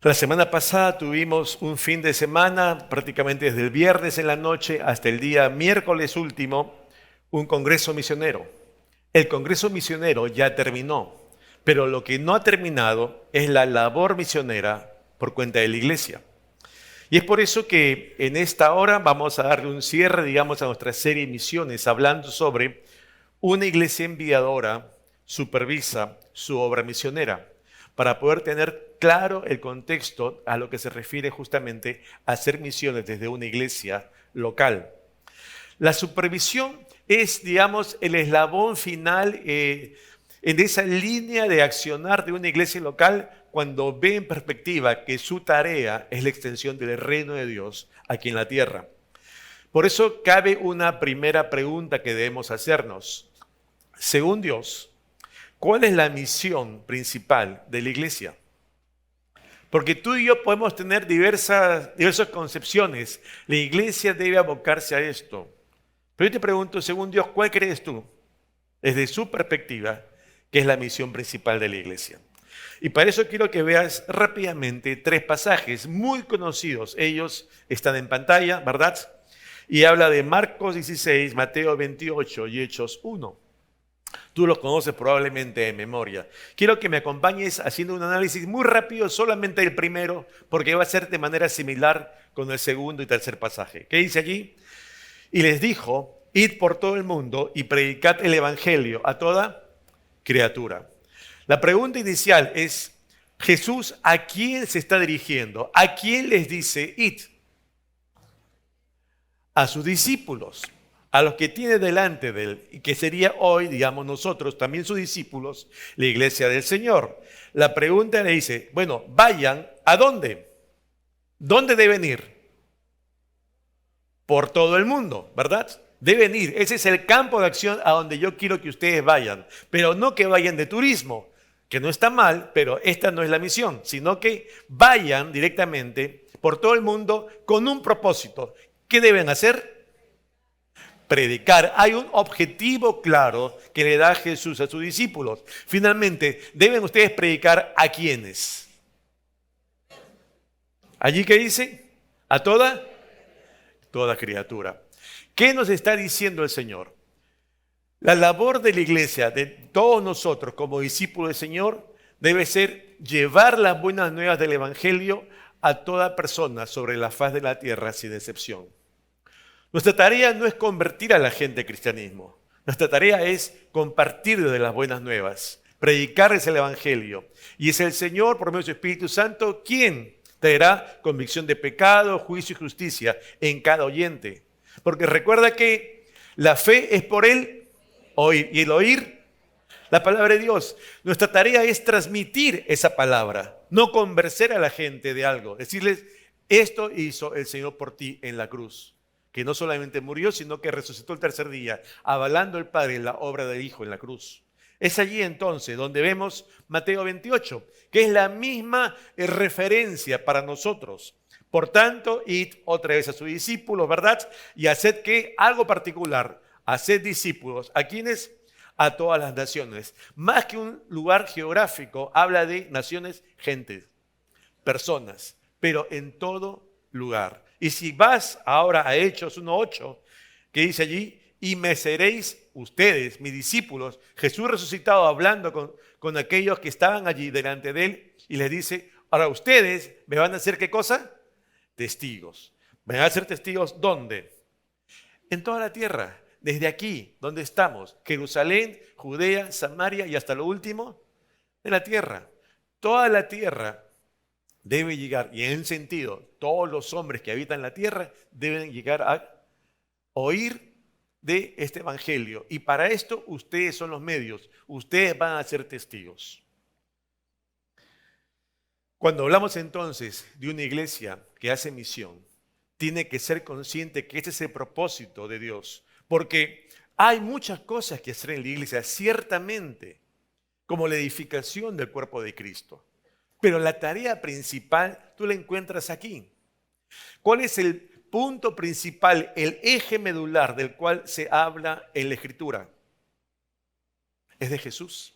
La semana pasada tuvimos un fin de semana, prácticamente desde el viernes en la noche hasta el día miércoles último, un congreso misionero. El congreso misionero ya terminó, pero lo que no ha terminado es la labor misionera por cuenta de la iglesia. Y es por eso que en esta hora vamos a darle un cierre, digamos, a nuestra serie de misiones, hablando sobre una iglesia enviadora supervisa su obra misionera, para poder tener claro el contexto a lo que se refiere justamente a hacer misiones desde una iglesia local. La supervisión es, digamos, el eslabón final en esa línea de accionar de una iglesia local cuando ve en perspectiva que su tarea es la extensión del reino de Dios aquí en la tierra. Por eso cabe una primera pregunta que debemos hacernos. Según Dios, ¿cuál es la misión principal de la iglesia? Porque tú y yo podemos tener diversas concepciones. La iglesia debe abocarse a esto. Pero yo te pregunto, según Dios, ¿cuál crees tú, desde su perspectiva, que es la misión principal de la iglesia? Y para eso quiero que veas rápidamente tres pasajes muy conocidos. Ellos están en pantalla, ¿verdad? Y habla de Marcos 16, Mateo 28 y Hechos 1. Tú los conoces probablemente de memoria. Quiero que me acompañes haciendo un análisis muy rápido, solamente el primero, porque va a ser de manera similar con el segundo y tercer pasaje. ¿Qué dice allí? Y les dijo, id por todo el mundo y predicad el evangelio a toda criatura. La pregunta inicial es, Jesús, ¿a quién se está dirigiendo? ¿A quién les dice id? A sus discípulos, a los que tiene delante de él, y que sería hoy, digamos nosotros, también sus discípulos, la iglesia del Señor. La pregunta le dice, bueno, vayan, ¿a dónde? ¿Dónde deben ir? Por todo el mundo, ¿verdad? Deben ir, ese es el campo de acción a donde yo quiero que ustedes vayan, pero no que vayan de turismo, que no está mal, pero esta no es la misión, sino que vayan directamente por todo el mundo con un propósito. ¿Qué deben hacer? Predicar. Hay un objetivo claro que le da Jesús a sus discípulos. Finalmente, deben ustedes predicar ¿a quiénes? ¿Allí qué dice? A toda criatura. ¿Qué nos está diciendo el Señor? La labor de la iglesia, de todos nosotros como discípulos del Señor, debe ser llevar las buenas nuevas del Evangelio a toda persona sobre la faz de la tierra sin excepción. Nuestra tarea no es convertir a la gente al cristianismo. Nuestra tarea es compartir de las buenas nuevas, predicarles el evangelio. Y es el Señor, por medio de su Espíritu Santo, quien traerá convicción de pecado, juicio y justicia en cada oyente. Porque recuerda que la fe es por el oír y el oír la palabra de Dios. Nuestra tarea es transmitir esa palabra, no convencer a la gente de algo. Decirles, esto hizo el Señor por ti en la cruz. Que no solamente murió, sino que resucitó el tercer día, avalando el Padre la obra del Hijo en la cruz. Es allí entonces donde vemos Mateo 28, que es la misma referencia para nosotros. Por tanto, id otra vez a sus discípulos, ¿verdad? Y haced que algo particular, haced discípulos. ¿A quiénes? A todas las naciones. Más que un lugar geográfico, habla de naciones, gentes, personas, pero en todo lugar. Y si vas ahora a Hechos 1:8, que dice allí, y me seréis ustedes, mis discípulos, Jesús resucitado hablando con aquellos que estaban allí delante de él, y les dice, ahora ustedes me van a hacer ¿qué cosa? Testigos. ¿Me van a hacer testigos dónde? En toda la tierra, desde aquí, donde estamos, Jerusalén, Judea, Samaria y hasta lo último de la tierra. Toda la tierra debe llegar, y en sentido, todos los hombres que habitan la tierra deben llegar a oír de este evangelio. Y para esto ustedes son los medios, ustedes van a ser testigos. Cuando hablamos entonces de una iglesia que hace misión, tiene que ser consciente que este es el propósito de Dios. Porque hay muchas cosas que hacer en la iglesia, ciertamente, como la edificación del cuerpo de Cristo. Pero la tarea principal tú la encuentras aquí. ¿Cuál es el punto principal, el eje medular del cual se habla en la Escritura? Es de Jesús.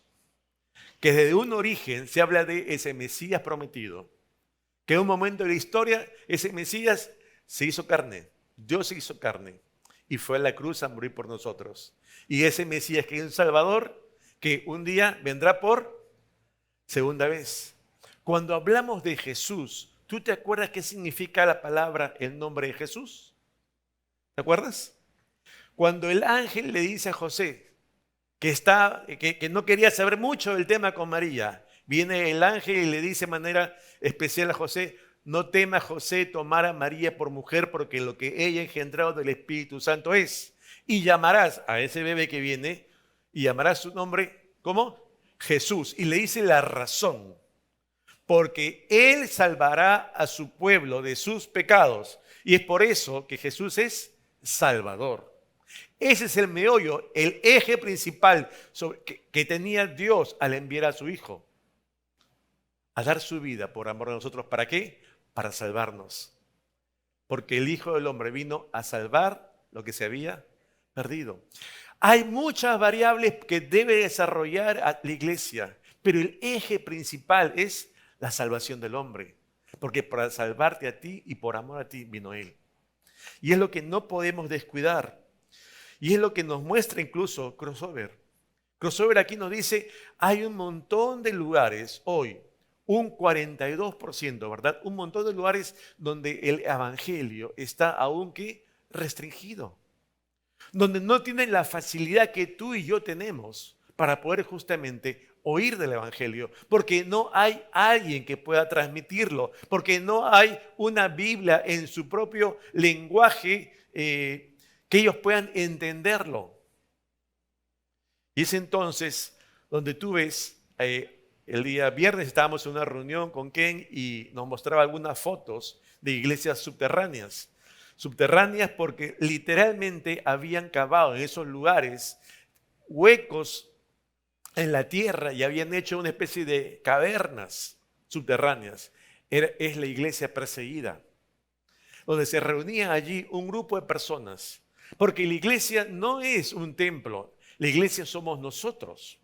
Que desde un origen se habla de ese Mesías prometido, que en un momento de la historia ese Mesías se hizo carne, Dios se hizo carne y fue a la cruz a morir por nosotros. Y ese Mesías que es un Salvador, que un día vendrá por segunda vez. Cuando hablamos de Jesús, ¿tú te acuerdas qué significa la palabra, el nombre de Jesús? ¿Te acuerdas? Cuando el ángel le dice a José que no quería saber mucho del tema con María, viene el ángel y le dice de manera especial a José: no temas, José, tomar a María por mujer, porque lo que ella ha engendrado del Espíritu Santo es. Y llamarás a ese bebé que viene, y llamarás su nombre, ¿cómo? Jesús. Y le dice la razón: porque Él salvará a su pueblo de sus pecados. Y es por eso que Jesús es Salvador. Ese es el meollo, el eje principal que tenía Dios al enviar a su Hijo a dar su vida por amor a nosotros. ¿Para qué? Para salvarnos. Porque el Hijo del Hombre vino a salvar lo que se había perdido. Hay muchas variables que debe desarrollar la iglesia, pero el eje principal es la salvación del hombre. Porque para salvarte a ti y por amor a ti vino Él. Y es lo que no podemos descuidar. Y es lo que nos muestra incluso Crossover. Crossover aquí nos dice, hay un montón de lugares hoy, un 42%, ¿verdad? Un montón de lugares donde el evangelio está aún que restringido. Donde no tienen la facilidad que tú y yo tenemos para poder justamente oír del evangelio. Porque no hay alguien que pueda transmitirlo. Porque no hay una Biblia en su propio lenguaje que ellos puedan entenderlo. Y es entonces donde tú ves, el día viernes estábamos en una reunión con Ken y nos mostraba algunas fotos de iglesias subterráneas. Subterráneas porque literalmente habían cavado en esos lugares huecos en la tierra y habían hecho una especie de cavernas subterráneas. Es la iglesia perseguida, donde se reunía allí un grupo de personas. Porque la iglesia no es un templo, la iglesia somos nosotros,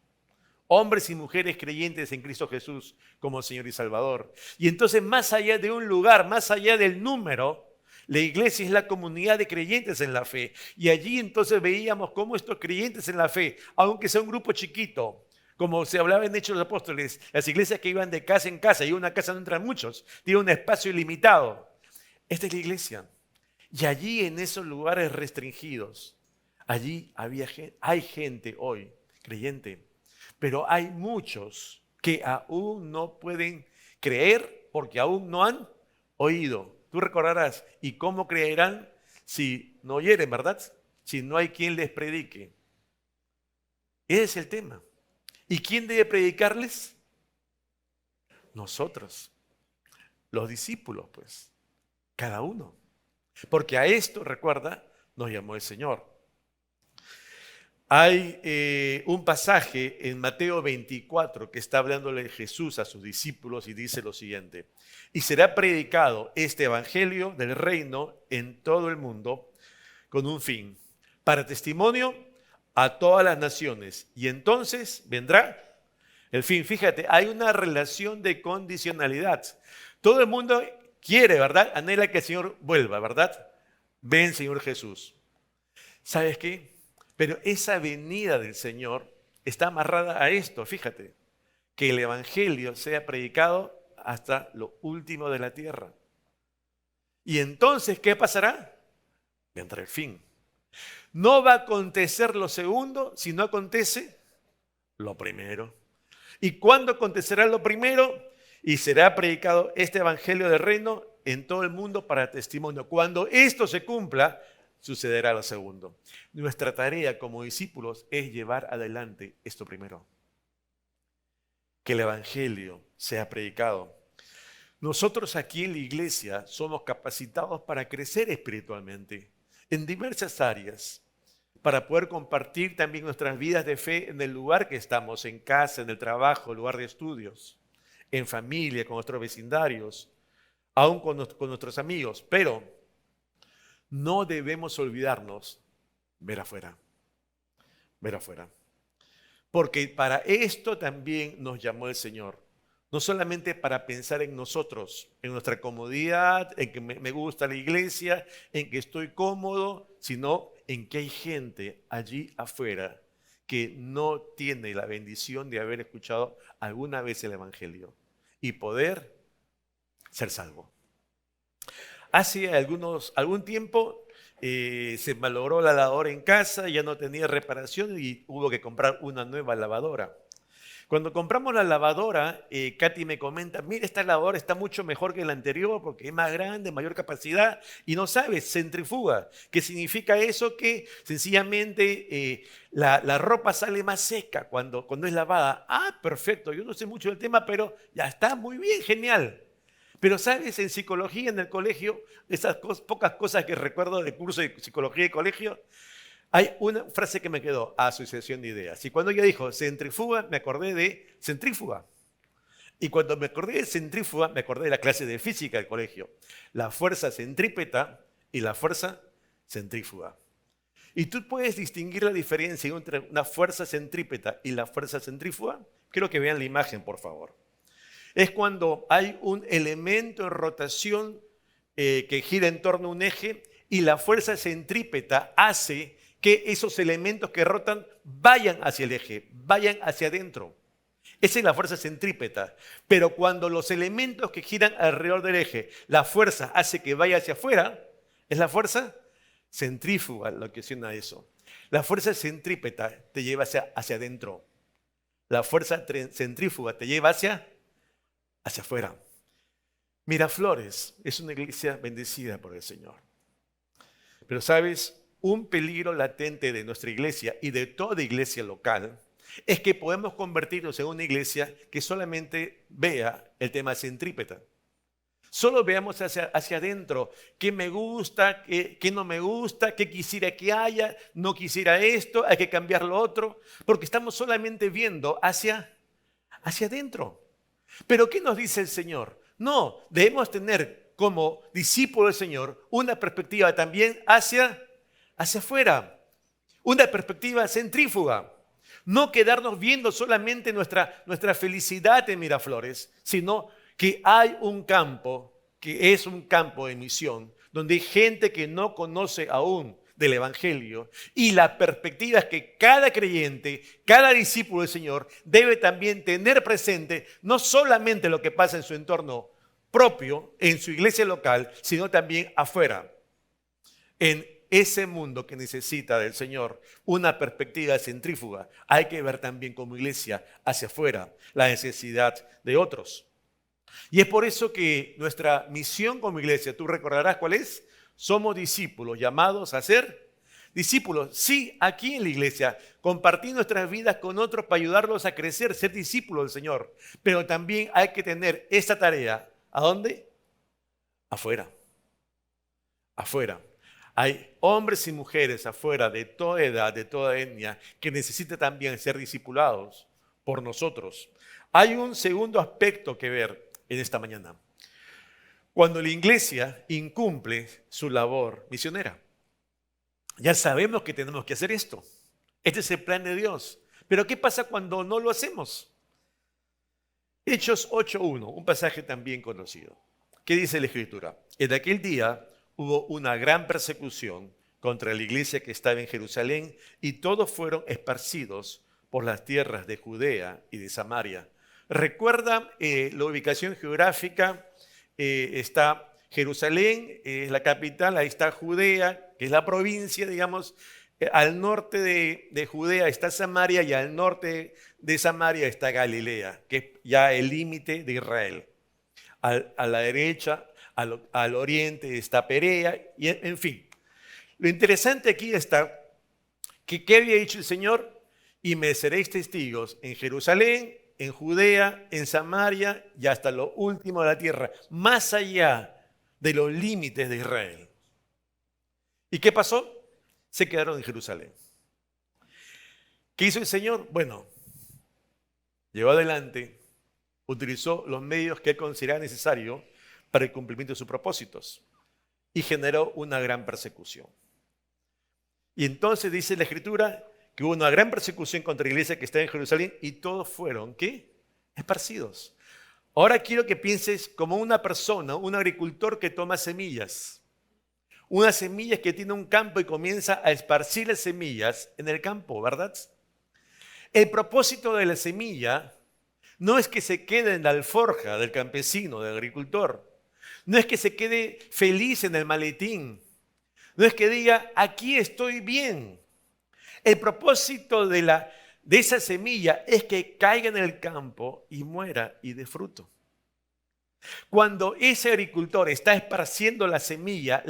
hombres y mujeres creyentes en Cristo Jesús como Señor y Salvador. Y entonces, más allá de un lugar, más allá del número, la iglesia es la comunidad de creyentes en la fe. Y allí entonces veíamos cómo estos creyentes en la fe, aunque sea un grupo chiquito, como se hablaba en Hechos de los Apóstoles, las iglesias que iban de casa en casa, y una casa no entran muchos, tiene un espacio ilimitado. Esta es la iglesia. Y allí en esos lugares restringidos, allí hay gente hoy creyente, pero hay muchos que aún no pueden creer porque aún no han oído. Tú recordarás, ¿y cómo creerán si no oyeren, verdad? Si no hay quien les predique. Ese es el tema. ¿Y quién debe predicarles? Nosotros, los discípulos, pues, cada uno. Porque a esto, recuerda, nos llamó el Señor. Hay un pasaje en Mateo 24 que está hablándole Jesús a sus discípulos y dice lo siguiente: y será predicado este evangelio del reino en todo el mundo con un fin, para testimonio a todas las naciones, y entonces vendrá el fin. Fíjate, hay una relación de condicionalidad. Todo el mundo quiere, ¿verdad? Anhela que el Señor vuelva, ¿verdad? Ven, Señor Jesús. ¿Sabes qué? Pero esa venida del Señor está amarrada a esto, fíjate, que el evangelio sea predicado hasta lo último de la tierra. Y entonces, ¿qué pasará? Vendrá el fin. No va a acontecer lo segundo si no acontece lo primero. ¿Y cuándo acontecerá lo primero? Y será predicado este evangelio del reino en todo el mundo para testimonio. Cuando esto se cumpla, sucederá lo segundo. Nuestra tarea como discípulos es llevar adelante esto primero. Que el evangelio sea predicado. Nosotros aquí en la iglesia somos capacitados para crecer espiritualmente en diversas áreas, para poder compartir también nuestras vidas de fe en el lugar que estamos, en casa, en el trabajo, lugar de estudios, en familia, con nuestros vecindarios, aún con nuestros amigos. Pero no debemos olvidarnos ver afuera, ver afuera. Porque para esto también nos llamó el Señor. No solamente para pensar en nosotros, en nuestra comodidad, en que me gusta la iglesia, en que estoy cómodo, sino en que hay gente allí afuera que no tiene la bendición de haber escuchado alguna vez el Evangelio y poder ser salvo. Hace algún tiempo se malogró la lavadora en casa, ya no tenía reparación y hubo que comprar una nueva lavadora. Cuando compramos la lavadora, Katy me comenta, mira, esta lavadora está mucho mejor que la anterior porque es más grande, mayor capacidad y no sabes, centrifuga. ¿Qué significa eso? Que sencillamente la ropa sale más seca cuando es lavada. Ah, perfecto, yo no sé mucho del tema, pero ya está muy bien, genial. Pero sabes, en psicología en el colegio, esas pocas cosas que recuerdo del curso de psicología de colegio, hay una frase que me quedó, asociación de ideas. Y cuando ella dijo centrifuga, me acordé de centrífuga. Y cuando me acordé de centrífuga, me acordé de la clase de física del colegio. La fuerza centrípeta y la fuerza centrífuga. ¿Y tú puedes distinguir la diferencia entre una fuerza centrípeta y la fuerza centrífuga? Quiero que vean la imagen, por favor. Es cuando hay un elemento en rotación que gira en torno a un eje y la fuerza centrípeta hace que esos elementos que rotan vayan hacia el eje, vayan hacia adentro. Esa es la fuerza centrípeta. Pero cuando los elementos que giran alrededor del eje, la fuerza hace que vaya hacia afuera, es la fuerza centrífuga lo que ocasiona eso. La fuerza centrípeta te lleva hacia adentro. La fuerza centrífuga te lleva hacia afuera. Miraflores es una iglesia bendecida por el Señor. Pero sabes, un peligro latente de nuestra iglesia y de toda iglesia local es que podemos convertirnos en una iglesia que solamente vea el tema centrípeta. Solo veamos hacia adentro qué me gusta, qué no me gusta, qué quisiera que haya, no quisiera esto, hay que cambiar lo otro, porque estamos solamente viendo hacia adentro. Pero ¿qué nos dice el Señor? No, debemos tener como discípulo del Señor una perspectiva también hacia afuera, una perspectiva centrífuga. No quedarnos viendo solamente nuestra felicidad en Miraflores, sino que hay un campo que es un campo de misión, donde hay gente que no conoce aún del Evangelio y la perspectiva es que cada creyente, cada discípulo del Señor debe también tener presente no solamente lo que pasa en su entorno propio, en su iglesia local, sino también afuera, en ese mundo que necesita del Señor una perspectiva centrífuga. Hay que ver también como iglesia hacia afuera la necesidad de otros. Y es por eso que nuestra misión como iglesia, tú recordarás cuál es. Somos discípulos llamados a ser discípulos. Sí, aquí en la iglesia, compartir nuestras vidas con otros para ayudarlos a crecer, ser discípulos del Señor. Pero también hay que tener esta tarea. ¿A dónde? Afuera. Afuera. Hay hombres y mujeres afuera de toda edad, de toda etnia, que necesitan también ser discipulados por nosotros. Hay un segundo aspecto que ver en esta mañana. Cuando la iglesia incumple su labor misionera. Ya sabemos que tenemos que hacer esto. Este es el plan de Dios. Pero ¿qué pasa cuando no lo hacemos? Hechos 8:1, un pasaje también conocido. ¿Qué dice la Escritura? En aquel día hubo una gran persecución contra la iglesia que estaba en Jerusalén y todos fueron esparcidos por las tierras de Judea y de Samaria. Recuerda la ubicación geográfica, está Jerusalén, es la capital, ahí está Judea, que es la provincia, digamos, al norte de Judea está Samaria y al norte de Samaria está Galilea, que es ya el límite de Israel. A la derecha, al oriente está Perea, y en fin. Lo interesante aquí está que ¿qué había dicho el Señor? Y me seréis testigos en Jerusalén, en Judea, en Samaria y hasta lo último de la tierra, más allá de los límites de Israel. ¿Y qué pasó? Se quedaron en Jerusalén. ¿Qué hizo el Señor? Bueno, llevó adelante, utilizó los medios que él consideraba necesarios para el cumplimiento de sus propósitos y generó una gran persecución. Y entonces dice la Escritura que hubo una gran persecución contra la iglesia que está en Jerusalén y todos fueron, ¿qué? Esparcidos. Ahora quiero que pienses como una persona, un agricultor que toma semillas. Unas semillas que tiene un campo y comienza a esparcir las semillas en el campo, ¿verdad? El propósito de la semilla no es que se quede en la alforja del campesino, del agricultor. No es que se quede feliz en el maletín. No es que diga, aquí estoy bien. El propósito de esa semilla es que caiga en el campo y muera y dé fruto. Cuando ese agricultor está esparciendo la semilla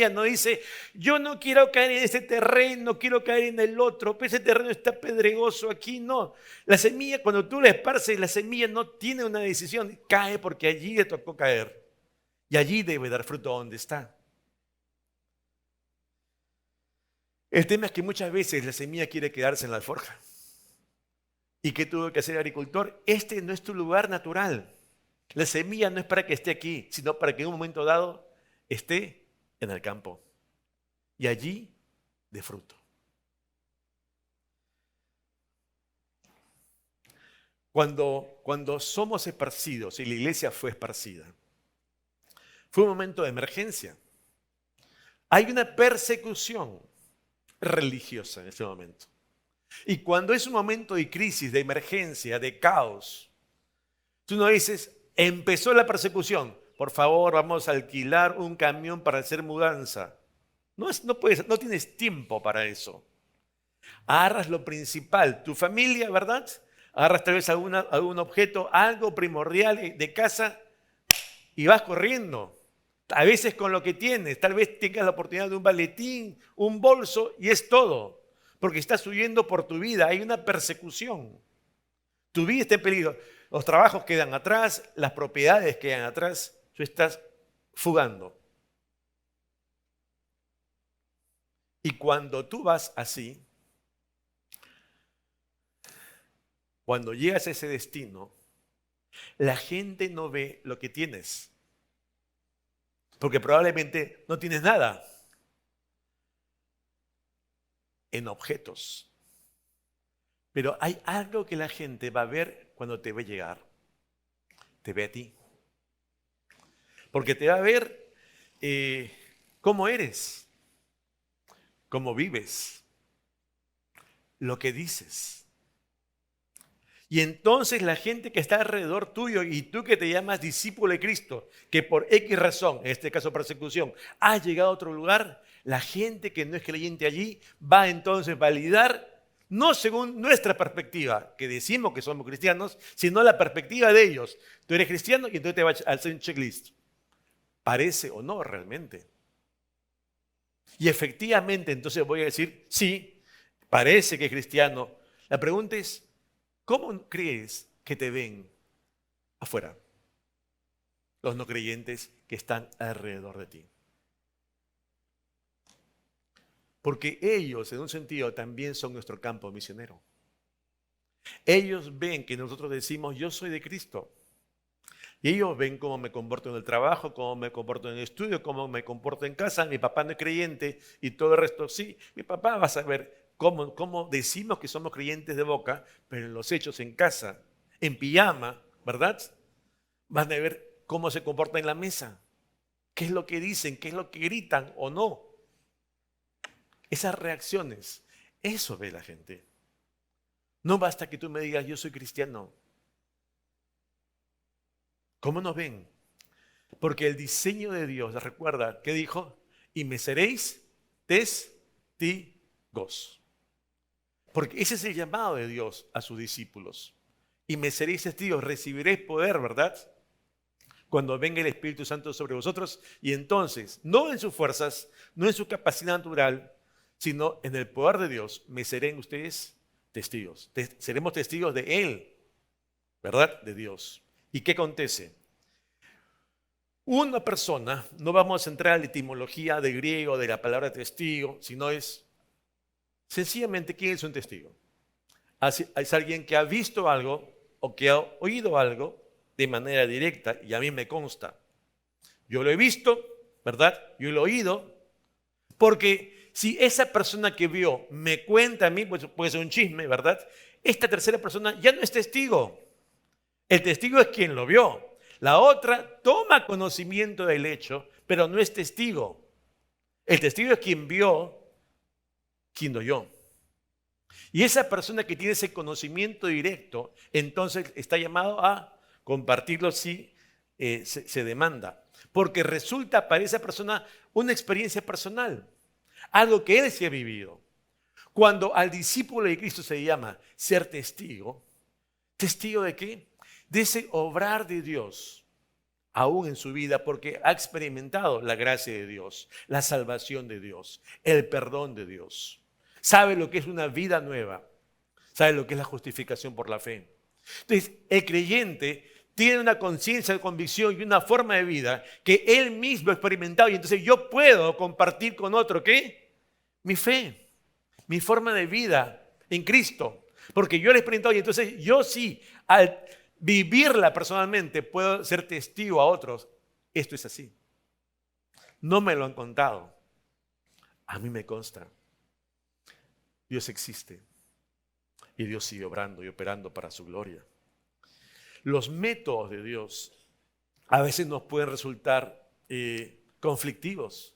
no dice, yo no quiero caer en ese terreno, no quiero caer en el otro, pero ese terreno está pedregoso aquí, no. La semilla, cuando tú la esparces, la semilla no tiene una decisión, cae porque allí le tocó caer y allí debe dar fruto donde está. El tema es que muchas veces la semilla quiere quedarse en la alforja. ¿Y qué tuvo que hacer el agricultor? Este no es tu lugar natural. La semilla no es para que esté aquí, sino para que en un momento dado esté en el campo y allí dé fruto. Cuando somos esparcidos y la iglesia fue esparcida, fue un momento de emergencia. Hay una persecución religiosa en ese momento. Y cuando es un momento de crisis, de emergencia, de caos, tú no dices, empezó la persecución, por favor vamos a alquilar un camión para hacer mudanza. No tienes tiempo para eso. Agarras lo principal, tu familia, ¿verdad? Agarras tal vez algún objeto, algo primordial de casa y vas corriendo. A veces con lo que tienes, tal vez tengas la oportunidad de un maletín, un bolso y es todo. Porque estás huyendo por tu vida, hay una persecución. Tu vida está en peligro. Los trabajos quedan atrás, las propiedades quedan atrás, tú estás fugando. Y cuando tú vas así, cuando llegas a ese destino, la gente no ve lo que tienes. Porque probablemente no tienes nada en objetos. Pero hay algo que la gente va a ver cuando te ve llegar. Te ve a ti. Porque te va a ver cómo eres, cómo vives, lo que dices. Y entonces la gente que está alrededor tuyo y tú que te llamas discípulo de Cristo, que por X razón, en este caso persecución, has llegado a otro lugar, la gente que no es creyente allí va entonces a validar, no según nuestra perspectiva, que decimos que somos cristianos, sino la perspectiva de ellos. Tú eres cristiano y entonces te va a hacer un checklist. ¿Parece o no realmente? Y efectivamente entonces voy a decir, sí, parece que es cristiano. La pregunta es, ¿cómo crees que te ven afuera los no creyentes que están alrededor de ti? Porque ellos, en un sentido, también son nuestro campo misionero. Ellos ven que nosotros decimos, yo soy de Cristo. Y ellos ven cómo me comporto en el trabajo, cómo me comporto en el estudio, cómo me comporto en casa. Mi papá no es creyente y todo el resto sí. Mi papá va a saber cómo decimos que somos creyentes de boca, pero en los hechos, en casa, en pijama, ¿verdad? Van a ver cómo se comporta en la mesa. ¿Qué es lo que dicen? ¿Qué es lo que gritan o no? Esas reacciones, eso ve la gente. No basta que tú me digas, yo soy cristiano. ¿Cómo nos ven? Porque el diseño de Dios, recuerda, ¿qué dijo? Y me seréis testigos. Porque ese es el llamado de Dios a sus discípulos. Y me seréis testigos, recibiréis poder, ¿verdad? Cuando venga el Espíritu Santo sobre vosotros. Y entonces, no en sus fuerzas, no en su capacidad natural, sino en el poder de Dios, me serán ustedes testigos. Seremos testigos de Él, ¿verdad? De Dios. ¿Y qué acontece? Una persona, no vamos a entrar a la etimología del griego de la palabra testigo, sino es sencillamente ¿quién es un testigo? Es alguien que ha visto algo o que ha oído algo de manera directa y a mí me consta. Yo lo he visto, ¿verdad? Yo lo he oído, porque si esa persona que vio me cuenta a mí, pues puede ser un chisme, ¿verdad? Esta tercera persona ya no es testigo. El testigo es quien lo vio. La otra toma conocimiento del hecho, pero no es testigo. El testigo es quien vio, quien oyó. Y esa persona que tiene ese conocimiento directo, entonces está llamado a compartirlo si se demanda. Porque resulta para esa persona una experiencia personal, algo que él sí ha vivido. Cuando al discípulo de Cristo se llama ser testigo, ¿testigo de qué? De ese obrar de Dios, aún en su vida, porque ha experimentado la gracia de Dios, la salvación de Dios, el perdón de Dios. Sabe lo que es una vida nueva, sabe lo que es la justificación por la fe. Entonces, el creyente tiene una conciencia de convicción y una forma de vida que él mismo ha experimentado, y entonces yo puedo compartir con otro, ¿qué? Mi fe, mi forma de vida en Cristo, porque yo lo he experimentado y entonces yo sí, al vivirla personalmente, puedo ser testigo a otros. Esto es así. No me lo han contado. A mí me consta. Dios existe y Dios sigue obrando y operando para su gloria. Los métodos de Dios a veces nos pueden resultar conflictivos.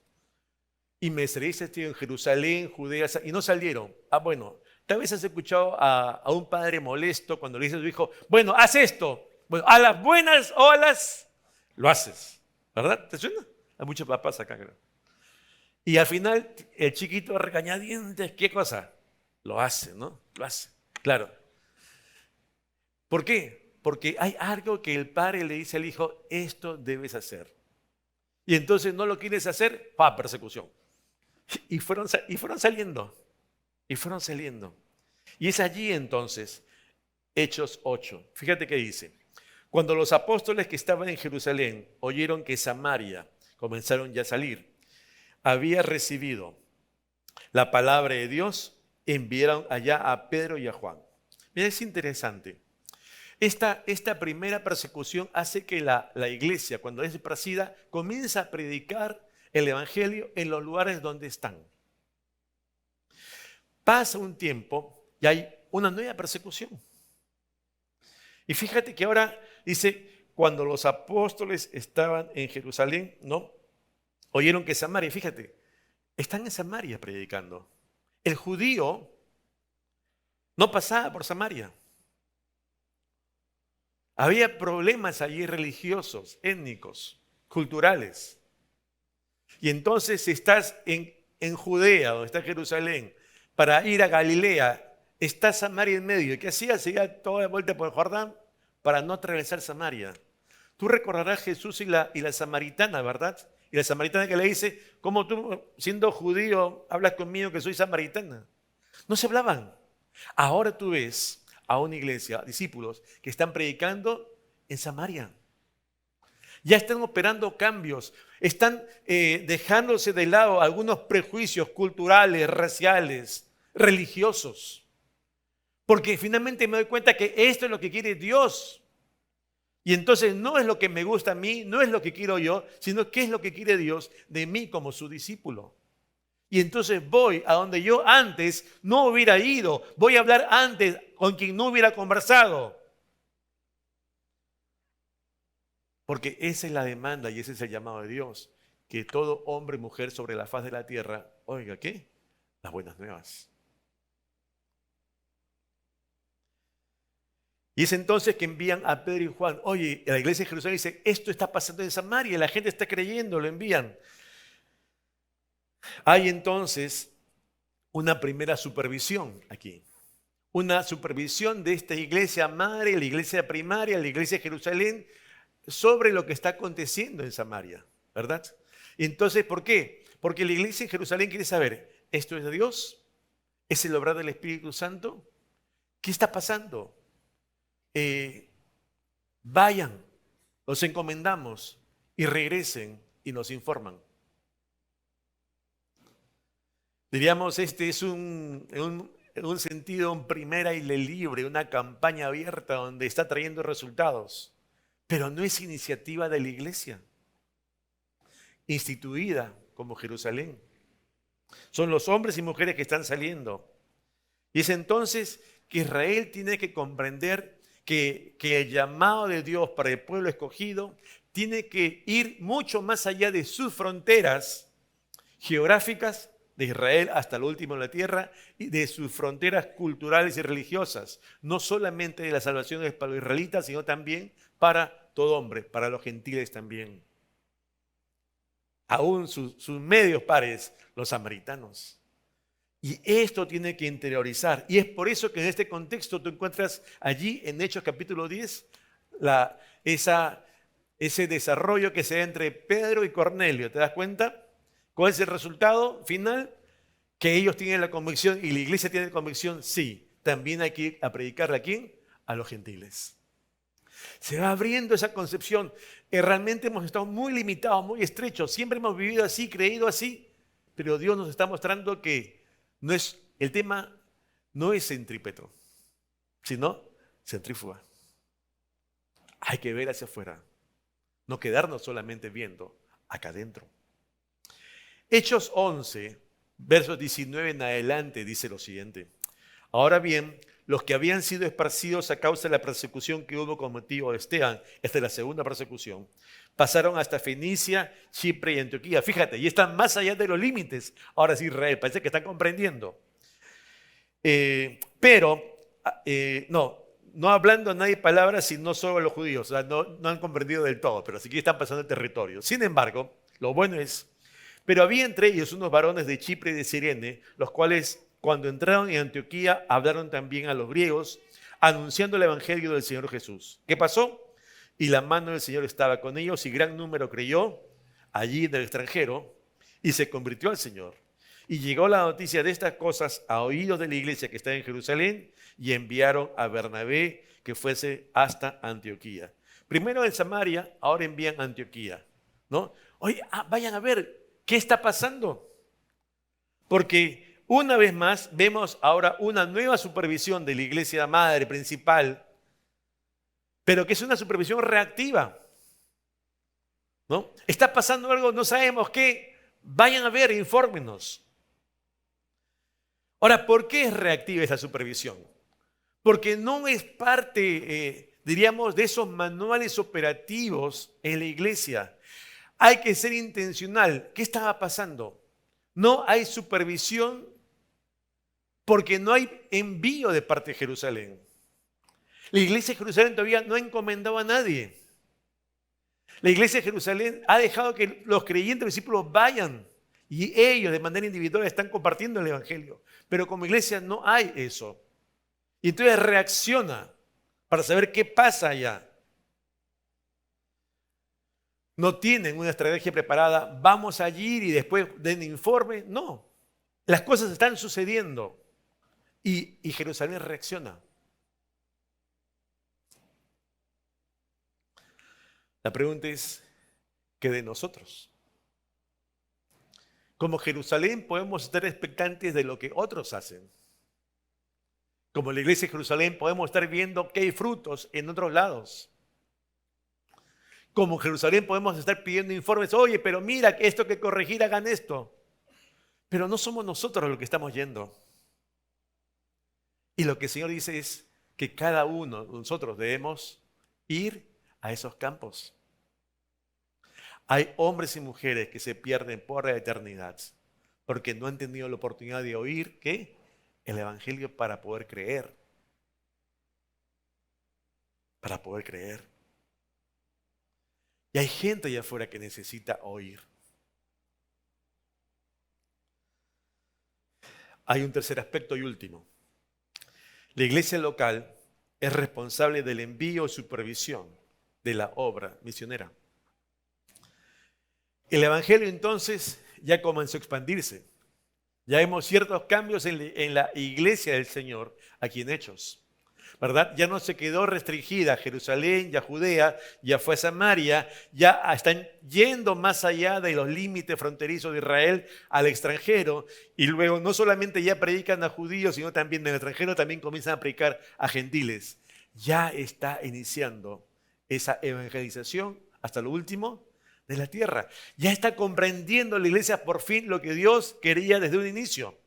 Y me seréis testigo en Jerusalén, Judea, y no salieron. Bueno, tal vez has escuchado a un padre molesto cuando le dice a su hijo, bueno, haz esto. Bueno, a las buenas o a las, lo haces. ¿Verdad? ¿Te suena? Hay muchos papás acá, creo. Y al final, el chiquito regañadientes, ¿qué cosa? Lo hace, ¿no? Lo hace, claro. ¿Por qué? Porque hay algo que el padre le dice al hijo, esto debes hacer. Y entonces no lo quieres hacer, persecución. Y fueron saliendo. Y fueron saliendo. Y es allí entonces, Hechos 8. Fíjate qué dice. Cuando los apóstoles que estaban en Jerusalén oyeron que Samaria comenzaron ya a salir, había recibido la palabra de Dios, enviaron allá a Pedro y a Juan. Mira, es interesante. Esta primera persecución hace que la iglesia, cuando es esparcida, comienza a predicar el evangelio en los lugares donde están. Pasa un tiempo y hay una nueva persecución. Y fíjate que ahora dice, cuando los apóstoles estaban en Jerusalén, ¿no? Oyeron que Samaria, fíjate, están en Samaria predicando. El judío no pasaba por Samaria. Había problemas allí religiosos, étnicos, culturales. Y entonces si estás en Judea, donde está Jerusalén, para ir a Galilea, está Samaria en medio. ¿Y qué hacía? Se iba toda la vuelta por el Jordán para no atravesar Samaria. Tú recordarás Jesús y la samaritana, ¿verdad? Y la samaritana que le dice, ¿cómo tú, siendo judío, hablas conmigo que soy samaritana? No se hablaban. Ahora tú ves a una iglesia, discípulos, que están predicando en Samaria. Ya están operando cambios, están dejándose de lado algunos prejuicios culturales, raciales, religiosos. Porque finalmente me doy cuenta que esto es lo que quiere Dios. Y entonces no es lo que me gusta a mí, no es lo que quiero yo, sino qué es lo que quiere Dios de mí como su discípulo. Y entonces voy a donde yo antes no hubiera ido, voy a hablar antes con quien no hubiera conversado. Porque esa es la demanda y ese es el llamado de Dios, que todo hombre y mujer sobre la faz de la tierra, oiga, ¿qué? Las buenas nuevas. Y es entonces que envían a Pedro y Juan. Oye, la iglesia de Jerusalén dice, esto está pasando en Samaria, la gente está creyendo, lo envían. Hay entonces una primera supervisión aquí. Una supervisión de esta iglesia madre, la iglesia primaria, la iglesia de Jerusalén, sobre lo que está aconteciendo en Samaria, ¿verdad? Y entonces, ¿por qué? Porque la iglesia de Jerusalén quiere saber, ¿esto es de Dios? ¿Es el obrar del Espíritu Santo? ¿Qué está pasando? Vayan, los encomendamos y regresen y nos informan. Diríamos, este es en un sentido, un primer aire libre, una campaña abierta donde está trayendo resultados, pero no es iniciativa de la iglesia, instituida como Jerusalén. Son los hombres y mujeres que están saliendo. Y es entonces que Israel tiene que comprender que el llamado de Dios para el pueblo escogido tiene que ir mucho más allá de sus fronteras geográficas, de Israel hasta lo último de la tierra, y de sus fronteras culturales y religiosas. No solamente de la salvación para los israelitas, sino también para todo hombre, para los gentiles también. Aún sus medios pares, los samaritanos. Y esto tiene que interiorizar. Y es por eso que en este contexto tú encuentras allí en Hechos capítulo 10 ese desarrollo que se da entre Pedro y Cornelio. ¿Te das cuenta? ¿Cuál es el resultado final? Que ellos tienen la convicción y la iglesia tiene la convicción, sí, también hay que ir a predicarle ¿a quién? A los gentiles. Se va abriendo esa concepción. Realmente hemos estado muy limitados, muy estrechos. Siempre hemos vivido así, creído así. Pero Dios nos está mostrando que el tema no es centrípeto, sino centrífuga. Hay que ver hacia afuera. No quedarnos solamente viendo acá adentro. Hechos 11, versos 19 en adelante, dice lo siguiente. Ahora bien, los que habían sido esparcidos a causa de la persecución que hubo con motivo de Esteban, esta es la segunda persecución, pasaron hasta Fenicia, Chipre y Antioquía. Fíjate, y están más allá de los límites. Ahora sí, Israel, parece que están comprendiendo. No hablando a nadie palabras, sino solo a los judíos. O sea, no han comprendido del todo, pero sí que están pasando el territorio. Sin embargo, lo bueno es, pero había entre ellos unos varones de Chipre y de Cirene, los cuales cuando entraron en Antioquía hablaron también a los griegos, anunciando el evangelio del Señor Jesús. ¿Qué pasó? Y la mano del Señor estaba con ellos y gran número creyó allí del extranjero y se convirtió al Señor. Y llegó la noticia de estas cosas a oídos de la iglesia que está en Jerusalén y enviaron a Bernabé que fuese hasta Antioquía. Primero en Samaria, ahora envían a Antioquía, ¿no? Oye, vayan a ver qué está pasando. Porque una vez más vemos ahora una nueva supervisión de la iglesia madre principal, pero que es una supervisión reactiva, ¿no? Está pasando algo, no sabemos qué, vayan a ver, infórmenos. Ahora, ¿por qué es reactiva esa supervisión? Porque no es parte, diríamos, de esos manuales operativos en la iglesia. Hay que ser intencional. ¿Qué estaba pasando? No hay supervisión porque no hay envío de parte de Jerusalén. La iglesia de Jerusalén todavía no ha encomendado a nadie. La iglesia de Jerusalén ha dejado que los creyentes discípulos vayan y ellos de manera individual están compartiendo el evangelio. Pero como iglesia no hay eso. Y entonces reacciona para saber qué pasa allá. No tienen una estrategia preparada, vamos a ir y después den informe. No, las cosas están sucediendo y Jerusalén reacciona. La pregunta es, ¿qué de nosotros? Como Jerusalén podemos estar expectantes de lo que otros hacen. Como la iglesia de Jerusalén podemos estar viendo que hay frutos en otros lados. Como Jerusalén podemos estar pidiendo informes, oye, pero mira, esto que corregir, hagan esto. Pero no somos nosotros los que estamos yendo. Y lo que el Señor dice es que cada uno de nosotros debemos ir a esos campos. Hay hombres y mujeres que se pierden por la eternidad porque no han tenido la oportunidad de oír ¿qué? El evangelio para poder creer. Para poder creer. Y hay gente allá afuera que necesita oír. Hay un tercer aspecto y último. La iglesia local es responsable del envío y supervisión de la obra misionera. El evangelio entonces ya comenzó a expandirse. Ya vemos ciertos cambios en la iglesia del Señor aquí en Hechos. ¿Verdad? Ya no se quedó restringida a Jerusalén, ya Judea, ya fue a Samaria, ya están yendo más allá de los límites fronterizos de Israel al extranjero y luego no solamente ya predican a judíos, sino también en el extranjero también comienzan a predicar a gentiles. Ya está iniciando esa evangelización hasta lo último de la tierra. Ya está comprendiendo la iglesia por fin lo que Dios quería desde un inicio.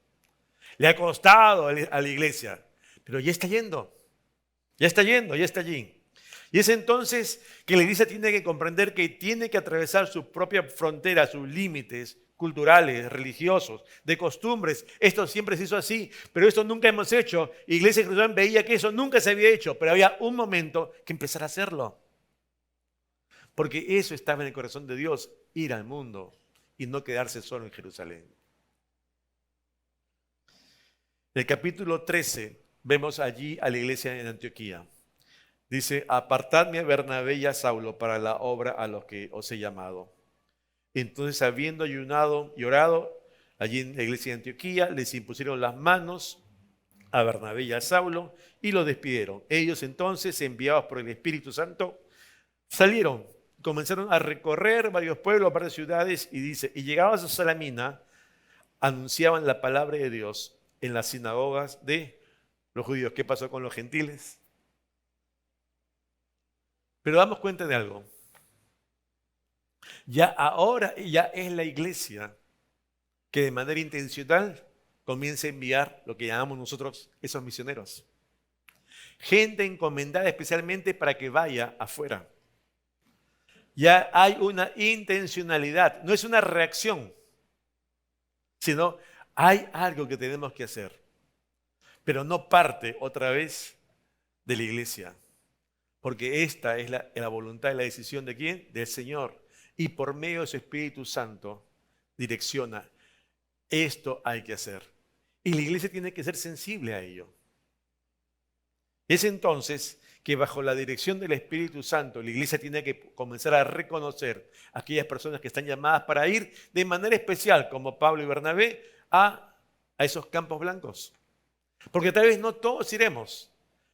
Le ha costado a la iglesia, pero ya está yendo. Ya está yendo, ya está allí. Y es entonces que la iglesia tiene que comprender que tiene que atravesar sus propias fronteras, sus límites culturales, religiosos, de costumbres. Esto siempre se hizo así, pero esto nunca hemos hecho. Iglesia de Jerusalén veía que eso nunca se había hecho, pero había un momento que empezar a hacerlo. Porque eso estaba en el corazón de Dios, ir al mundo y no quedarse solo en Jerusalén. En el capítulo 13 vemos allí a la iglesia en Antioquía. Dice, apartadme a Bernabé y a Saulo para la obra a los que os he llamado. Entonces, habiendo ayunado y orado, allí en la iglesia de Antioquía, les impusieron las manos a Bernabé y a Saulo y los despidieron. Ellos entonces, enviados por el Espíritu Santo, salieron, comenzaron a recorrer varios pueblos, varias ciudades, y dice, y llegados a Salamina, anunciaban la palabra de Dios en las sinagogas de los judíos. ¿Qué pasó con los gentiles? Pero damos cuenta de algo. Ya ahora ya es la iglesia que de manera intencional comienza a enviar lo que llamamos nosotros esos misioneros. Gente encomendada especialmente para que vaya afuera. Ya hay una intencionalidad, no es una reacción, sino hay algo que tenemos que hacer, pero no parte otra vez de la iglesia, porque esta es la voluntad y la decisión de ¿quién? Del Señor. Y por medio de su Espíritu Santo direcciona, esto hay que hacer. Y la iglesia tiene que ser sensible a ello. Es entonces que bajo la dirección del Espíritu Santo, la iglesia tiene que comenzar a reconocer a aquellas personas que están llamadas para ir de manera especial, como Pablo y Bernabé, a esos campos blancos. Porque tal vez no todos iremos,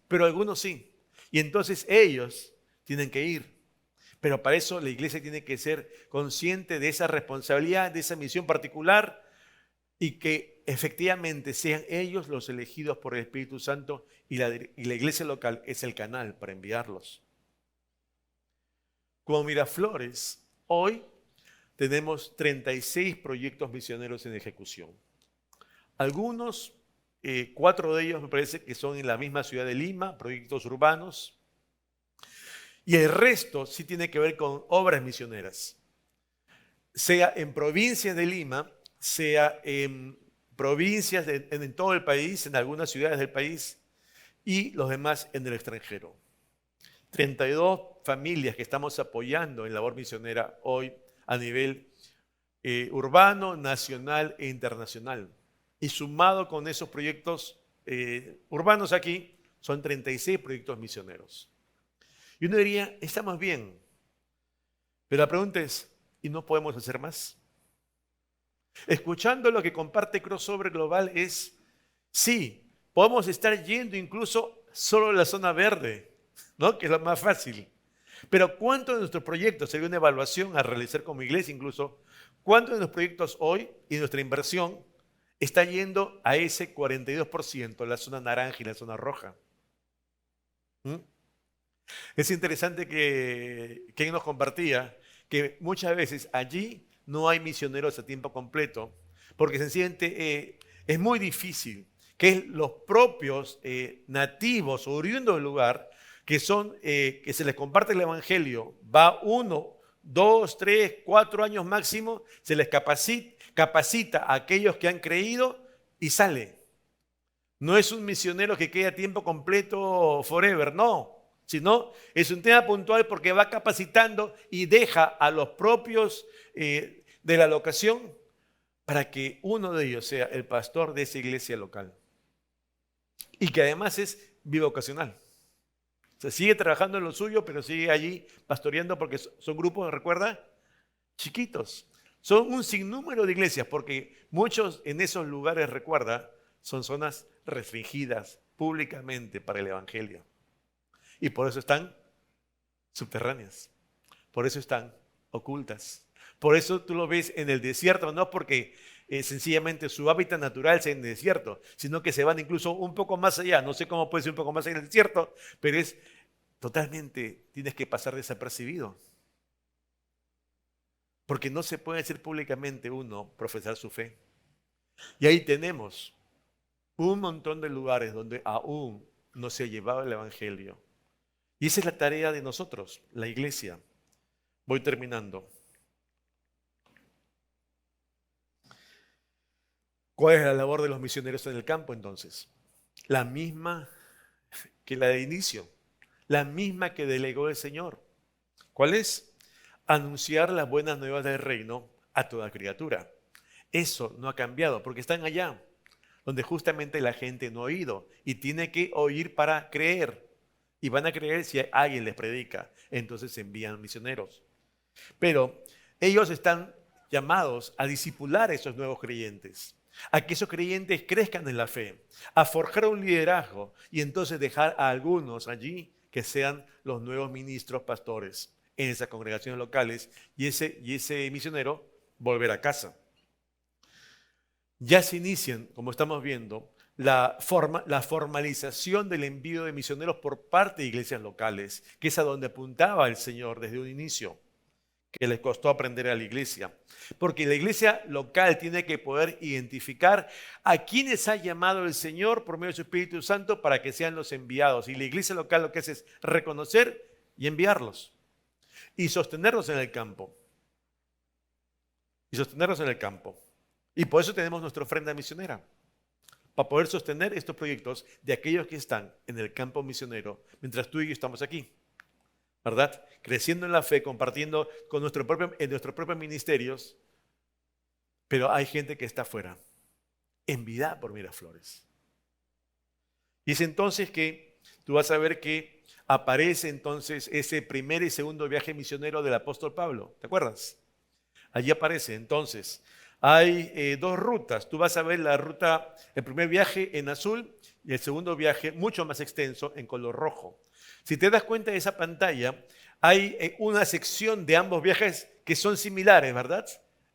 pero algunos sí. Y entonces ellos tienen que ir. Pero para eso la iglesia tiene que ser consciente de esa responsabilidad, de esa misión particular y que efectivamente sean ellos los elegidos por el Espíritu Santo y la iglesia local es el canal para enviarlos. Como Miraflores, hoy tenemos 36 proyectos misioneros en ejecución. Algunos, 4 de ellos me parece que son en la misma ciudad de Lima, proyectos urbanos. Y el resto sí tiene que ver con obras misioneras, sea en provincias de Lima, sea en provincias en todo el país, en algunas ciudades del país y los demás en el extranjero. 32 familias que estamos apoyando en labor misionera hoy a nivel urbano, nacional e internacional. Y sumado con esos proyectos urbanos aquí, son 36 proyectos misioneros. Y uno diría, estamos bien. Pero la pregunta es, ¿y no podemos hacer más? Escuchando lo que comparte Crossover Global es, sí, podemos estar yendo incluso solo a la zona verde, ¿no? Que es lo más fácil. Pero ¿cuántos de nuestros proyectos, sería una evaluación a realizar como iglesia incluso, cuántos de los proyectos hoy y nuestra inversión está yendo a ese 42%, la zona naranja y la zona roja? ¿Mm? Es interesante que nos compartía que muchas veces allí no hay misioneros a tiempo completo, porque sencillamente es muy difícil que los propios nativos o oriundos del lugar, que se les comparte el evangelio, va 1, 2, 3, 4 años máximo, se les capacita a aquellos que han creído y sale. No es un misionero que quede a tiempo completo forever, no. Sino es un tema puntual porque va capacitando y deja a los propios de la locación para que uno de ellos sea el pastor de esa iglesia local. Y que además es bivocacional. O sea, sigue trabajando en lo suyo, pero sigue allí pastoreando porque son grupos, recuerda, chiquitos. Son un sinnúmero de iglesias porque muchos en esos lugares, recuerda, son zonas restringidas públicamente para el evangelio. Y por eso están subterráneas, por eso están ocultas. Por eso tú lo ves en el desierto, no porque sencillamente su hábitat natural sea en el desierto, sino que se van incluso un poco más allá. No sé cómo puede ser un poco más allá en el desierto, pero es totalmente, tienes que pasar desapercibido. Porque no se puede decir públicamente uno profesar su fe. Y ahí tenemos un montón de lugares donde aún no se ha llevado el evangelio. Y esa es la tarea de nosotros, la iglesia. Voy terminando. ¿Cuál es la labor de los misioneros en el campo entonces? La misma que la de inicio, la misma que delegó el Señor. ¿Cuál es? Anunciar las buenas nuevas del reino a toda criatura. Eso no ha cambiado porque están allá, donde justamente la gente no ha oído y tiene que oír para creer. Y van a creer si alguien les predica. Entonces envían misioneros. Pero ellos están llamados a discipular a esos nuevos creyentes, a que esos creyentes crezcan en la fe, a forjar un liderazgo y entonces dejar a algunos allí que sean los nuevos ministros pastores en esas congregaciones locales y ese misionero volver a casa. Ya se inician, como estamos viendo, la formalización del envío de misioneros por parte de iglesias locales, que es a donde apuntaba el Señor desde un inicio, que les costó aprender a la iglesia. Porque la iglesia local tiene que poder identificar a quienes ha llamado el Señor por medio de su Espíritu Santo para que sean los enviados. Y la iglesia local lo que hace es reconocer y enviarlos. Y sostenerlos en el campo. Y por eso tenemos nuestra ofrenda misionera. Para poder sostener estos proyectos de aquellos que están en el campo misionero, mientras tú y yo estamos aquí. ¿Verdad? Creciendo en la fe, compartiendo con en nuestros propios ministerios, pero hay gente que está afuera, enviada por Miraflores. Y es entonces que tú vas a ver que aparece entonces ese primer y segundo viaje misionero del apóstol Pablo, ¿te acuerdas? Allí aparece entonces, hay dos rutas, tú vas a ver el primer viaje en azul y el segundo viaje mucho más extenso en color rojo. Si te das cuenta de esa pantalla, hay una sección de ambos viajes que son similares, ¿verdad?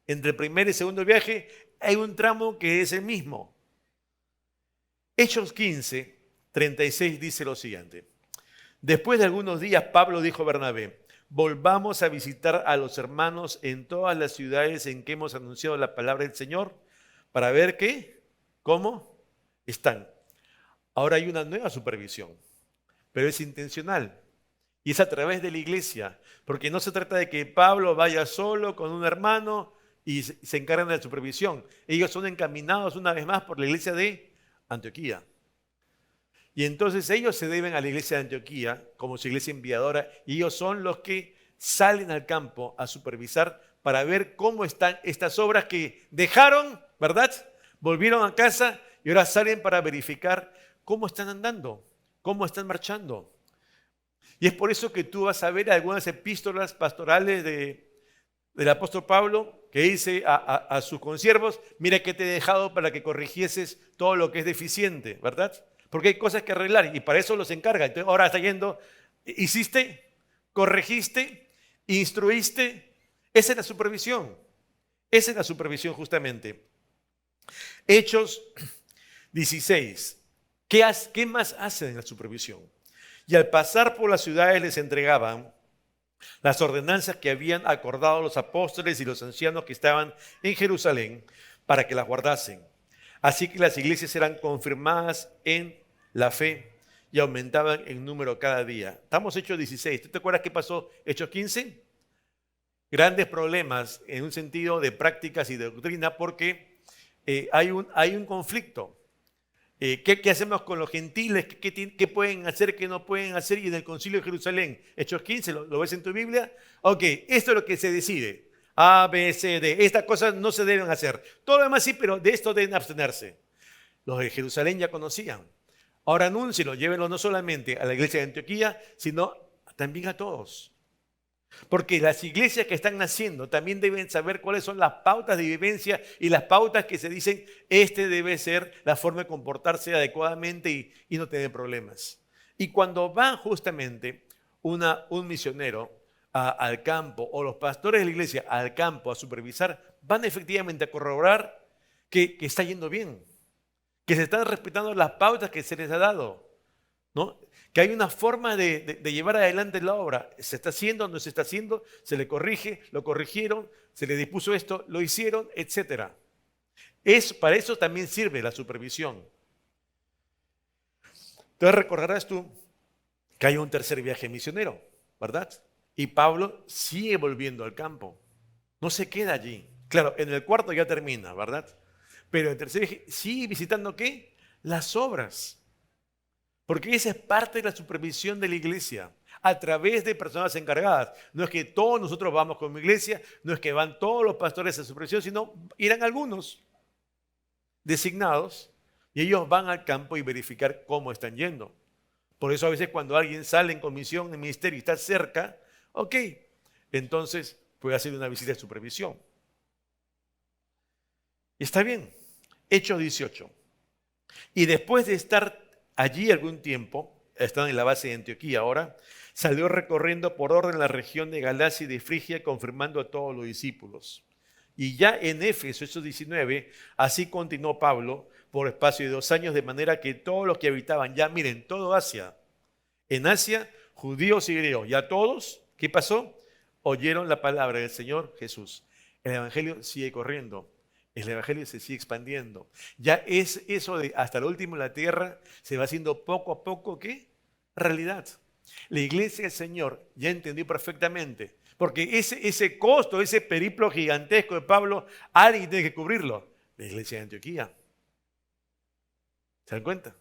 Entre el primer y segundo viaje hay un tramo que es el mismo. Hechos 15, 36 dice lo siguiente. Después de algunos días, Pablo dijo a Bernabé, volvamos a visitar a los hermanos en todas las ciudades en que hemos anunciado la palabra del Señor para ver cómo están. Ahora hay una nueva supervisión, pero es intencional y es a través de la iglesia, porque no se trata de que Pablo vaya solo con un hermano y se encargan de la supervisión. Ellos son encaminados una vez más por la iglesia de Antioquía. Y entonces ellos se deben a la iglesia de Antioquía como su iglesia enviadora y ellos son los que salen al campo a supervisar para ver cómo están estas obras que dejaron, ¿verdad? Volvieron a casa y ahora salen para verificar cómo están andando, cómo están marchando. Y es por eso que tú vas a ver algunas epístolas pastorales del apóstol Pablo que dice a sus consiervos, mira que te he dejado para que corrigieses todo lo que es deficiente, ¿verdad? Porque hay cosas que arreglar y para eso los encarga. Entonces ahora está yendo, hiciste, corregiste, instruiste. Esa es la supervisión. Esa es la supervisión justamente. Hechos 16. ¿Qué más hacen en la supervisión? Y al pasar por las ciudades les entregaban las ordenanzas que habían acordado los apóstoles y los ancianos que estaban en Jerusalén para que las guardasen. Así que las iglesias eran confirmadas en la fe y aumentaban en número cada día. Estamos Hechos 16. ¿Tú te acuerdas qué pasó Hechos 15? Grandes problemas en un sentido de prácticas y de doctrina porque hay un conflicto. ¿Qué hacemos con los gentiles? ¿Qué pueden hacer, qué no pueden hacer? Y en el concilio de Jerusalén, Hechos 15, ¿lo ves en tu Biblia? Ok, esto es lo que se decide. A, B, C, D. Estas cosas no se deben hacer. Todo lo demás sí, pero de esto deben abstenerse. Los de Jerusalén ya conocían. Ahora anúncielo, llévenlo no solamente a la iglesia de Antioquía, sino también a todos. Porque las iglesias que están naciendo también deben saber cuáles son las pautas de vivencia y las pautas que se dicen, debe ser la forma de comportarse adecuadamente y no tener problemas. Y cuando va justamente un misionero al campo o los pastores de la iglesia al campo a supervisar, van efectivamente a corroborar que está yendo bien, que se están respetando las pautas que se les ha dado, ¿no? Que hay una forma de llevar adelante la obra. ¿Se está haciendo? ¿No se está haciendo? ¿Se le corrige? ¿Lo corrigieron? ¿Se le dispuso esto? ¿Lo hicieron? Etcétera. Para eso también sirve la supervisión. Entonces recordarás tú que hay un tercer viaje misionero, ¿verdad? Y Pablo sigue volviendo al campo. No se queda allí. Claro, en el cuarto ya termina, ¿verdad? Pero el tercer viaje sigue visitando ¿qué? Las obras. Porque esa es parte de la supervisión de la iglesia, a través de personas encargadas. No es que todos nosotros vamos como iglesia, no es que van todos los pastores a supervisión, sino irán algunos designados y ellos van al campo y verificar cómo están yendo. Por eso a veces cuando alguien sale en comisión, en ministerio y está cerca, ok, entonces puede hacer una visita de supervisión. Y está bien. Hechos 18. Y después de estar allí algún tiempo, están en la base de Antioquía ahora, salió recorriendo por orden la región de Galacia y de Frigia, confirmando a todos los discípulos. Y ya en Éfeso, Hechos 19, así continuó Pablo por espacio de 2 años, de manera que todos los que habitaban, ya miren, todo Asia, en Asia, judíos y griegos, ya todos, ¿qué pasó? Oyeron la palabra del Señor Jesús. El evangelio sigue corriendo. El evangelio se sigue expandiendo. Ya es eso de hasta el último en la tierra, se va haciendo poco a poco, ¿qué? Realidad. La iglesia del Señor ya entendió perfectamente, porque ese costo, ese periplo gigantesco de Pablo, alguien tiene que cubrirlo. La iglesia de Antioquía. ¿Se dan cuenta?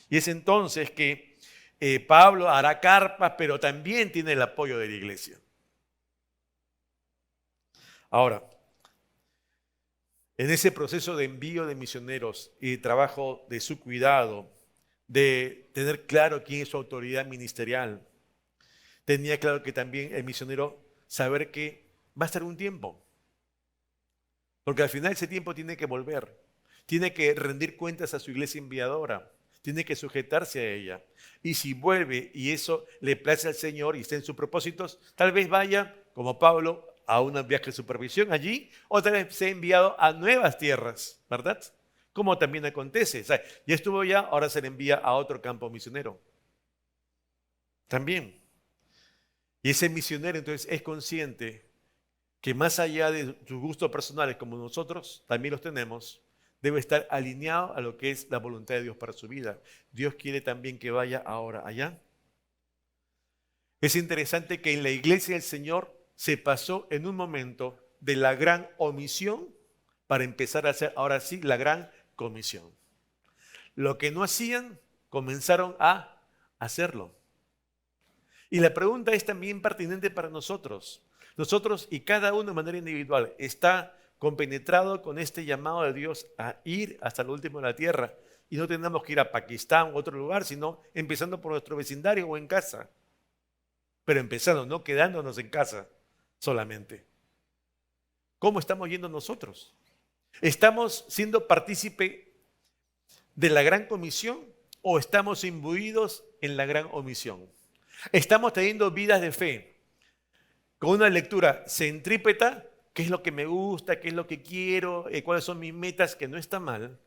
Y es entonces que Pablo hará carpas, pero también tiene el apoyo de la iglesia. Ahora, en ese proceso de envío de misioneros y de trabajo de su cuidado, de tener claro quién es su autoridad ministerial, tenía claro que también el misionero saber que va a estar un tiempo, porque al final ese tiempo tiene que volver, tiene que rendir cuentas a su iglesia enviadora, tiene que sujetarse a ella. Y si vuelve y eso le place al Señor y está en sus propósitos, tal vez vaya, como Pablo, a un viaje de supervisión allí, o tal vez sea enviado a nuevas tierras, ¿verdad? Como también acontece. O sea, ya estuvo ya, ahora se le envía a otro campo misionero. También. Y ese misionero entonces es consciente que más allá de sus gustos personales como nosotros también los tenemos, debe estar alineado a lo que es la voluntad de Dios para su vida. Dios quiere también que vaya ahora allá. Es interesante que en la iglesia del Señor se pasó en un momento de la gran omisión para empezar a hacer ahora sí la gran comisión. Lo que no hacían, comenzaron a hacerlo. Y la pregunta es también pertinente para nosotros. Nosotros y cada uno de manera individual está compenetrado con este llamado de Dios a ir hasta el último de la tierra. Y no tenemos que ir a Pakistán u otro lugar, sino empezando por nuestro vecindario o en casa. Pero empezando, no quedándonos en casa solamente. ¿Cómo estamos yendo nosotros? ¿Estamos siendo partícipe de la gran comisión o estamos imbuidos en la gran omisión? Estamos teniendo vidas de fe con una lectura centrípeta, qué es lo que me gusta, qué es lo que quiero, cuáles son mis metas, que no está mal,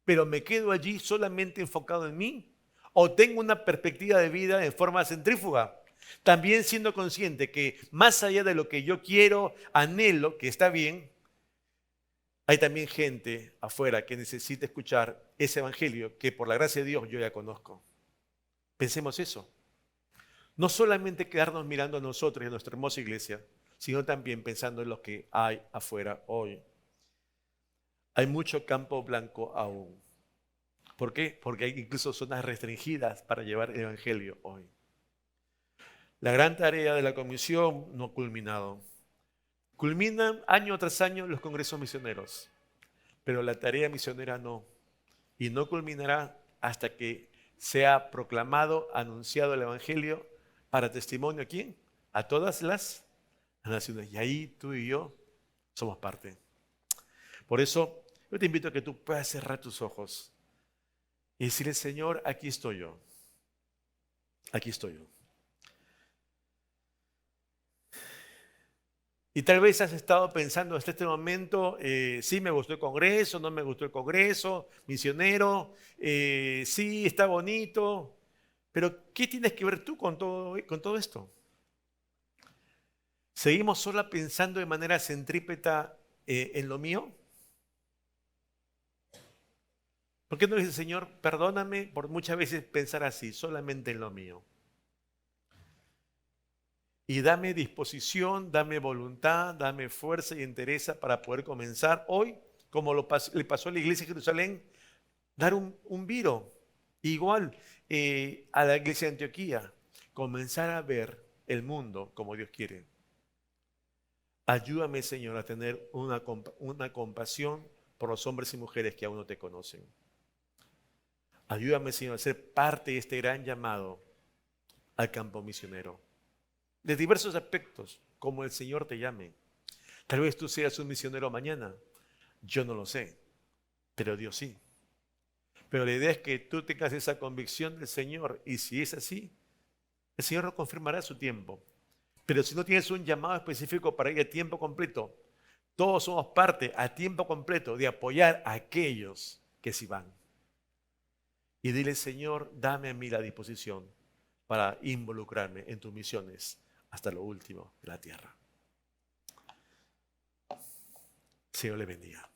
pero me quedo allí solamente enfocado en mí, o tengo una perspectiva de vida en forma centrífuga, también siendo consciente que más allá de lo que yo quiero, anhelo, que está bien, hay también gente afuera que necesita escuchar ese evangelio que por la gracia de Dios yo ya conozco. Pensemos eso. No solamente quedarnos mirando a nosotros y a nuestra hermosa iglesia, sino también pensando en lo que hay afuera hoy. Hay mucho campo blanco aún. ¿Por qué? Porque hay incluso zonas restringidas para llevar el evangelio hoy. La gran tarea de la comisión no ha culminado. Culminan año tras año los congresos misioneros, pero la tarea misionera no. Y no culminará hasta que sea proclamado, anunciado el evangelio para testimonio ¿a quién? A todas las naciones. Y ahí tú y yo somos parte. Por eso yo te invito a que tú puedas cerrar tus ojos y decirle, Señor, aquí estoy yo. Aquí estoy yo. Y tal vez has estado pensando hasta este momento, sí me gustó el Congreso, no me gustó el Congreso, misionero, sí está bonito, pero ¿qué tienes que ver tú con todo esto? ¿Seguimos solo pensando de manera centrípeta en lo mío? ¿Por qué no dice, Señor, perdóname por muchas veces pensar así, solamente en lo mío? Y dame disposición, dame voluntad, dame fuerza y entereza para poder comenzar hoy, como le pasó a la iglesia de Jerusalén, dar un viro. Igual a la iglesia de Antioquía, comenzar a ver el mundo como Dios quiere. Ayúdame, Señor, a tener una compasión por los hombres y mujeres que aún no te conocen. Ayúdame, Señor, a ser parte de este gran llamado al campo misionero. De diversos aspectos, como el Señor te llame. Tal vez tú seas un misionero mañana. Yo no lo sé, pero Dios sí. Pero la idea es que tú tengas esa convicción del Señor. Y si es así, el Señor lo confirmará a su tiempo. Pero si no tienes un llamado específico para ir a tiempo completo, todos somos parte a tiempo completo de apoyar a aquellos que sí van. Y dile, Señor, dame a mí la disposición para involucrarme en tus misiones hasta lo último de la tierra. Señor le bendiga.